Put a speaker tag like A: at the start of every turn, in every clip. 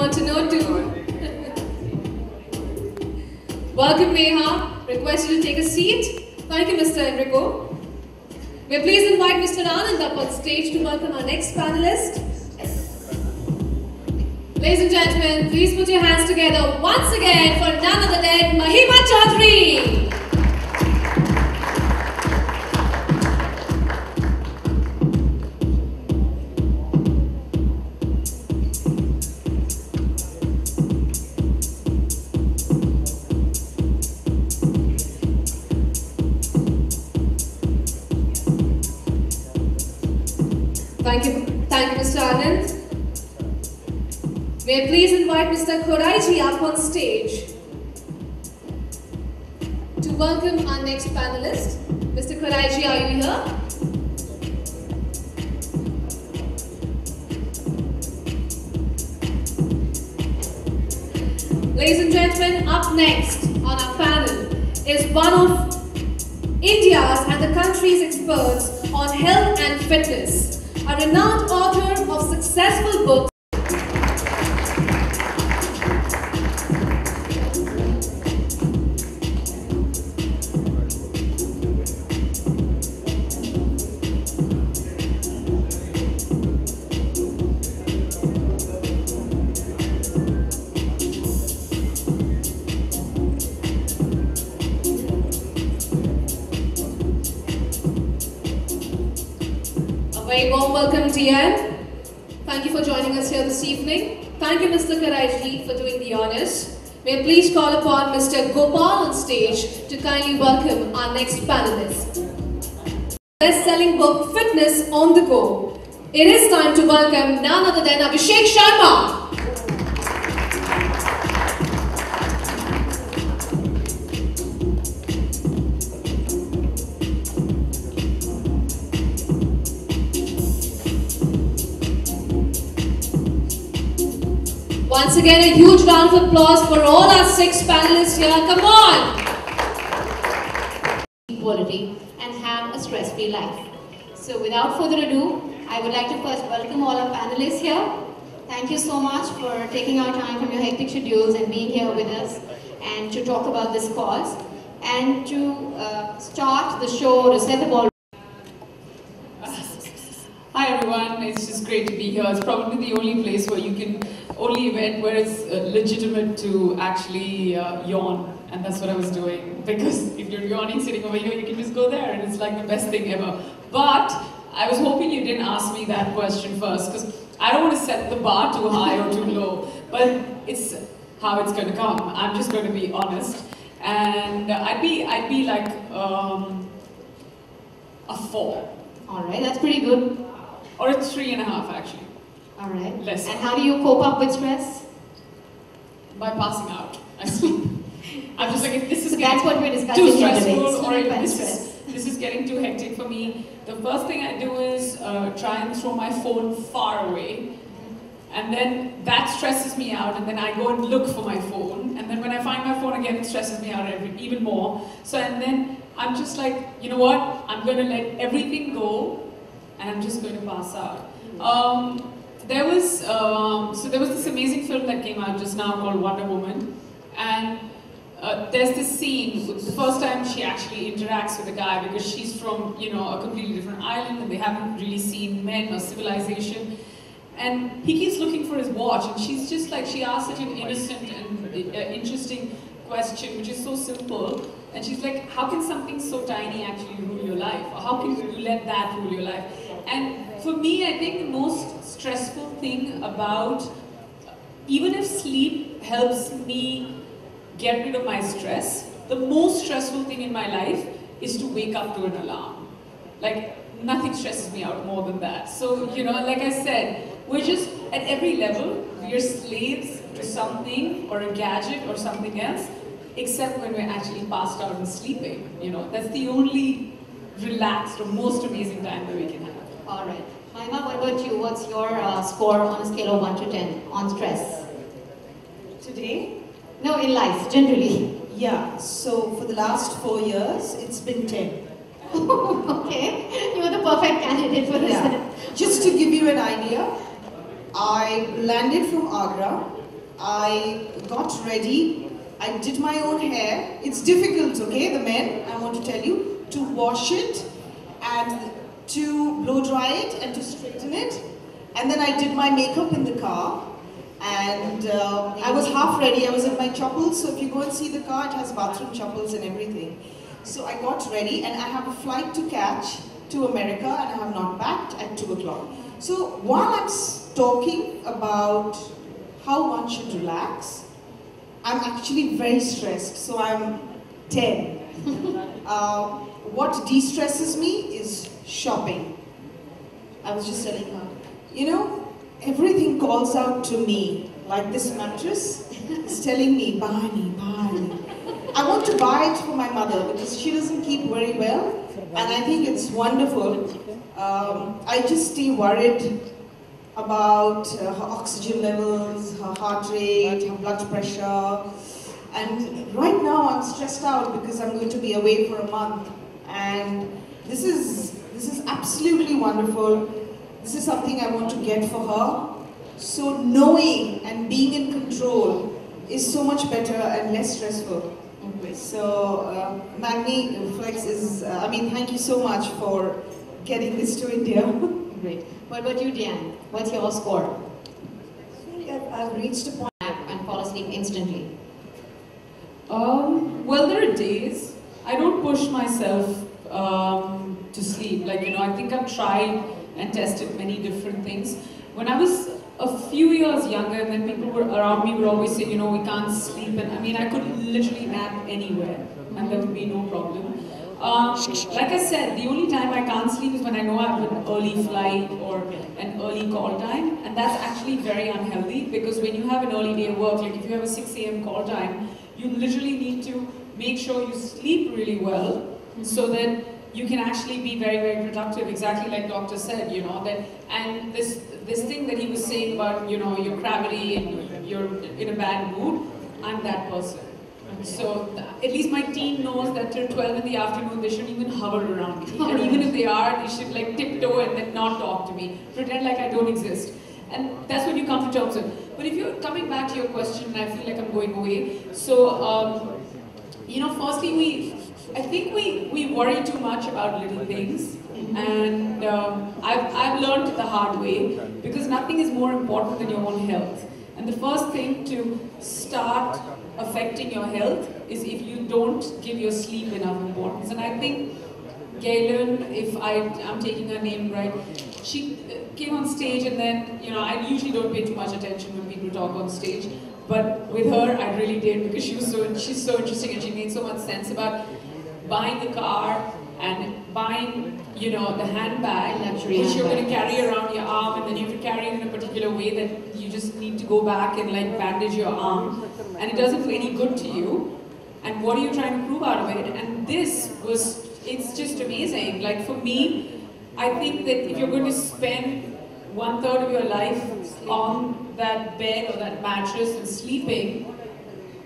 A: want to know too. Welcome, Neha. Request you to take a seat. Thank you, Mr. Enrico. May I please invite Mr. Anand up on stage to welcome our next panelist. Ladies and gentlemen, please put your hands together once again for none other than Mahima Chaudhry. Thank you, Mr. Anand. May I please invite Mr. Khoraiji up on stage to welcome our next panelist. Mr. Khoraiji, are you here? Ladies and gentlemen, up next on our panel is one of India's and the country's experts on health and fitness, a renowned author of successful books. Very warm welcome, Diane. Thank you for joining us here this evening. Thank you, Mr. Khoraiji, for doing the honors. May I please call upon Mr. Gopal on stage to kindly welcome our next panelist. Best-selling book, Fitness on the Go. It is time to welcome none other than Abhishek Sharma. Once again, a huge round of applause for all our 6 panelists here. Come on!
B: Equality and have a stress-free life. So without further ado, I would like to first welcome all our panelists here. Thank you so much for taking our time from your hectic schedules and being here with us and to talk about this cause and to start the show, to set the ball.
C: Hi everyone, it's just great to be here. It's probably the only place where you can, only event where it's legitimate to actually yawn, and that's what I was doing, because if you're yawning sitting over here, you can just go there and it's like the best thing ever. But I was hoping you didn't ask me that question first, because I don't want to set the bar too high or too low, but it's how it's going to come. I'm just going to be honest, and I'd be like a 4.
B: All right, that's pretty good.
C: Or a 3.5 actually.
B: All right.
C: Less.
B: And how do you cope up with stress?
C: By passing out. I sleep. I'm just like, if this is
B: that's what we're discussing
C: too
B: here
C: stressful,
B: today.
C: or if this is getting too hectic for me, the first thing I do is try and throw my phone far away. And then that stresses me out, and then I go and look for my phone. And then when I find my phone again, it stresses me out even more. So, and then I'm just like, you know what? I'm going to let everything go, and I'm just going to pass out. There was this amazing film that came out just now called Wonder Woman, and there's this scene, the first time she actually interacts with a guy, because she's from, you know, a completely different island and they haven't really seen men or civilization, and he keeps looking for his watch, and she's just like, she asks such an innocent and interesting question, which is so simple, and she's like, how can something so tiny actually rule your life, or how can you let that rule your life? And for me, I think the most stressful thing about, even if sleep helps me get rid of my stress, the most stressful thing in my life is to wake up to an alarm. Like, nothing stresses me out more than that. So, you know, like I said, we're just, at every level, we're slaves to something or a gadget or something else, except when we're actually passed out and sleeping. You know, that's the only relaxed or most amazing time that we can have.
B: All right. Mahima, what about you? What's your score on a scale of 1 to 10 on stress?
D: Today?
B: No, in life, generally.
D: Yeah, so for the last 4 years, it's been 10.
B: Okay, you are the perfect candidate for this.
D: Yeah. Just to give you an idea, I landed from Agra I got ready. I did my own hair. It's difficult, okay, the men, I want to tell you, to wash it and to blow dry it and to straighten it. And then I did my makeup in the car. And I was half ready. I was in my choppals. So if you go and see the car, it has bathroom choppals and everything. So I got ready and I have a flight to catch to America and I have not packed at 2 o'clock. So while I'm talking about how one should relax, I'm actually very stressed. So I'm 10. What de-stresses me is shopping. I was just telling her, you know, everything calls out to me. Like this mattress is telling me, buy me, buy me. I want to buy it for my mother because she doesn't keep very well. And I think it's wonderful. I just stay worried about her oxygen levels, her heart rate, her blood pressure. And right now I'm stressed out because I'm going to be away for a month. And this is absolutely wonderful. This is something I want to get for her. So knowing and being in control is so much better and less stressful. So Magni Flex is, thank you so much for getting this to India.
B: Great. What about you, Diane? What's your score?
D: I've reached a point.
B: And fall asleep instantly.
C: Well, there are days I don't push myself to sleep. Like, you know, I think I've tried and tested many different things. When I was a few years younger, and then people were around me would always say, you know, we can't sleep. And I mean, I could literally nap anywhere and there would be no problem. Like I said, the only time I can't sleep is when I know I have an early flight or an early call time. And that's actually very unhealthy because when you have an early day of work, like if you have a 6 a.m. call time, you literally need to make sure you sleep really well so that you can actually be very, very productive, exactly like Doctor said, you know, that, and this thing that he was saying about, you know, your gravity and you're in a bad mood, I'm that person. So at least my team knows that till 12 in the afternoon, they shouldn't even hover around me. And even if they are, they should like tiptoe and then not talk to me, pretend like I don't exist. And that's when you come to terms with. But if you're coming back to your question, and I feel like I'm going away, so, you know, firstly, I think we worry too much about little things, and I've learned the hard way because nothing is more important than your own health. And the first thing to start affecting your health is if you don't give your sleep enough importance. And I think Galen, if I'm taking her name right, she came on stage and then, you know, I usually don't pay too much attention when people talk on stage, but with her I really did because she's so interesting and she made so much sense about buying the car and buying, you know, the handbag which you're going to carry around your arm, and then you have to carry it in a particular way that you just need to go back and like bandage your arm, and it doesn't do any good to you. And what are you trying to prove out of it? And it's just amazing. Like for me, I think that if you're going to spend 1/3 of your life on that bed or that mattress and sleeping,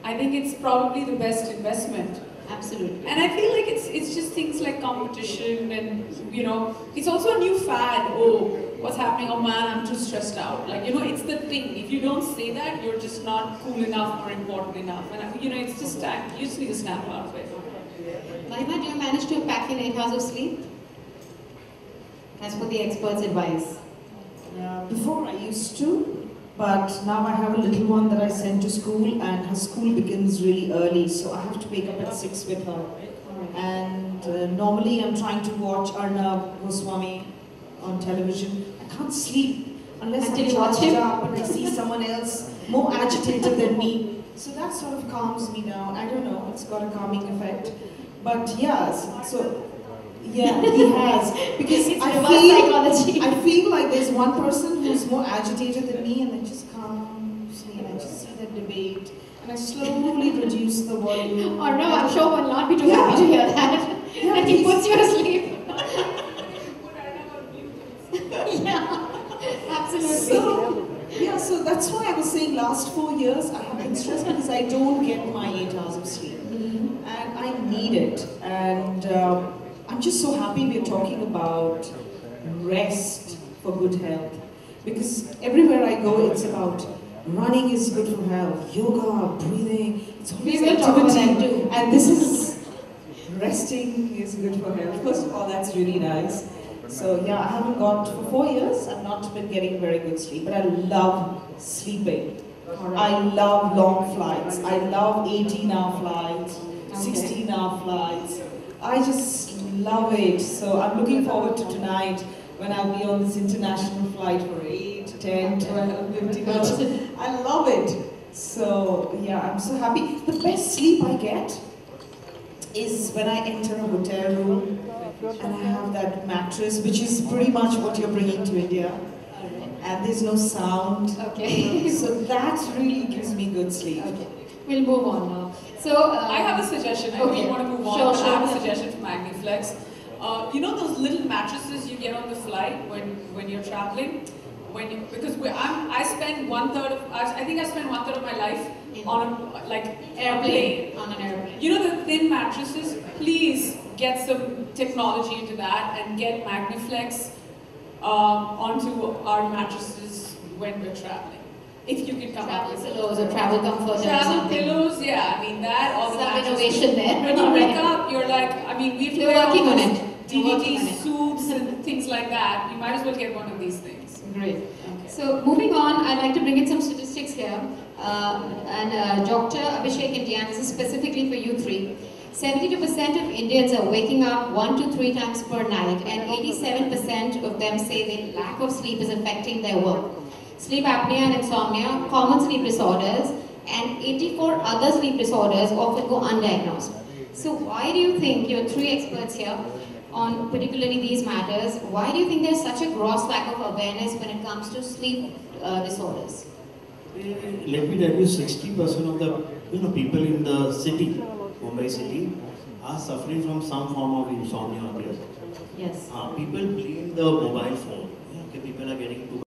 C: I think it's probably the best investment.
B: Absolutely.
C: And I feel like it's just things like competition and, you know, it's also a new fad. Oh, what's happening? Oh man, I'm too stressed out. Like, you know, it's the thing. If you don't say that, you're just not cool enough or important enough. And, you know, it's just time. You just need to snap out of it.
B: Mahima, do you manage to pack in 8 hours of sleep? As per the experts' advice.
D: Before I used to, but now I have a little one that I send to school, and her school begins really early, so I have to wake up at 6 with her. And normally I'm trying to watch Arnab Goswami on television. I can't sleep unless I'm charged up and I see someone else more agitated than me. So that sort of calms me down. I don't know, it's got a calming effect. But yes, so yeah, he has. Because I feel like there's one person who's more agitated than me, and I just calms me, and I just see that debate, and I slowly reduce the volume.
B: Or no, I'm sure will not be too happy to hear that.
D: Yeah,
B: that he puts you to sleep. Yeah, absolutely.
D: So that's why I was saying last 4 years I have been stressed because I don't get my 8 hours of sleep. And I need it. And I'm just so happy we're talking about rest for good health. Because everywhere I go, it's about running is good for health, yoga, breathing, it's always
B: We will talk about that
D: activity.
B: too.
D: And this is resting is good for health. First of all, that's really nice. So yeah, I haven't got, for 4 years, I've not been getting very good sleep, but I love sleeping. I love long flights. I love 18-hour flights, 16-hour flights. I just love it. So I'm looking forward to tonight when I'll be on this international flight for 8, 10, 12, 15 hours. I love it. So yeah, I'm so happy. The best sleep I get is when I enter a hotel room and I have that mattress, which is pretty much what you're bringing to India. And there's no sound.
B: Okay.
D: So that really gives me good sleep.
B: Okay. We'll move on now. So
C: I have a suggestion. I
B: okay.
C: really want to move on.
B: Sure,
C: but
B: sure.
C: I have a suggestion for MagniFlex. You know those little mattresses you get on the flight when you're traveling? I spend 1/3 of I think I spend 1/3 of my life on a
B: airplane. On an airplane.
C: You know the thin mattresses? Please get some technology into that and get MagniFlex onto our mattresses when we're traveling. If you can come up
B: Travel
C: with
B: pillows or travel comfort or
C: travel
B: something.
C: pillows, yeah, I mean that, all the
B: Some
C: mattresses.
B: innovation there.
C: When you wake up, you're like, I mean, we've
B: They're working on it. They're
C: DDT
B: working on it.
C: suits and things like that. You might as well get one of these things.
B: Great. So moving on, I'd like to bring in some statistics here. Dr. Abhishek Indian, this is specifically for you three. 72% of Indians are waking up 1 to 3 times per night, and 87% of them say the lack of sleep is affecting their work. Sleep apnea and insomnia, common sleep disorders, and 84 other sleep disorders often go undiagnosed. So why do you think, you're 3 experts here on particularly these matters, why do you think there's such a gross lack of awareness when it comes to sleep disorders?
E: Let me tell you, 60% of the people in the city, Mumbai city, are suffering from some form of insomnia or this.
B: Yes.
E: People blame the mobile phone. Okay, people are getting too